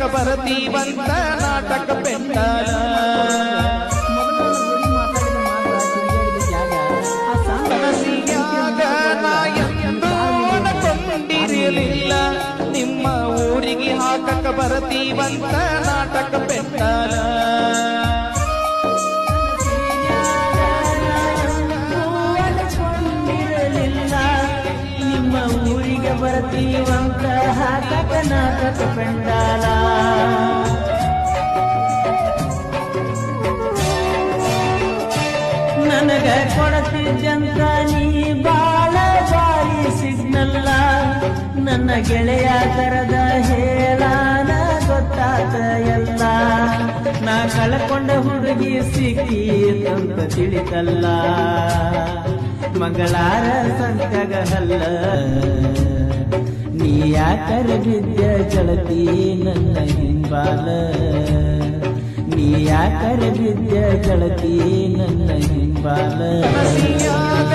ಹಾಕಕ ಬರತೀವಂತ ನಾಟಕ ಪೆಂಡಾಲ ಕನಸಿಯಾಗ ನಾ ಎಂದು ಕೊಂಡಿರಲಿಲ್ಲ ನಿಮ್ಮ ಊರಿಗೆ ಹಾಕಕ ಬರತೀವಂತ ನಾಟಕ ಪೆಂಡಾಲ ಬರತೀವಂತ ಹಾಕಕ ನಾಟಕ ಪೆಂಡಾಲ ನನಗ ಕೊಡತಿದ್ದಂತ ನೀ ಬಾಳ ಬಾರಿ ಸಿಗ್ನಲ್ಲ ನನ್ನ ಗೆಳೆಯ ತರದ ಹೇಳಾನ ಗೊತ್ತಾತ ಎಲ್ಲ ನಾ ಕಳ್ಕೊಂಡ ಹುಡುಗಿ ಸಿಕ್ಕಿ ಅಂತ ತಿಳಿತಲ್ಲ ಮಂಗಳಾರ ಸಂಕಗ ಹಲ್ಲ ನೀ ಯಾಕರ ಬಿದ್ದ ಗೆಳತಿ ನನ್ನ ಹಿಂಬಾಲ ನೀ ಯಾಕರ ಬಿದ್ದ ಗೆಳತಿ ನನ್ನ ಹಿಂಬಾಲ ಕನಸಿಯಾಗ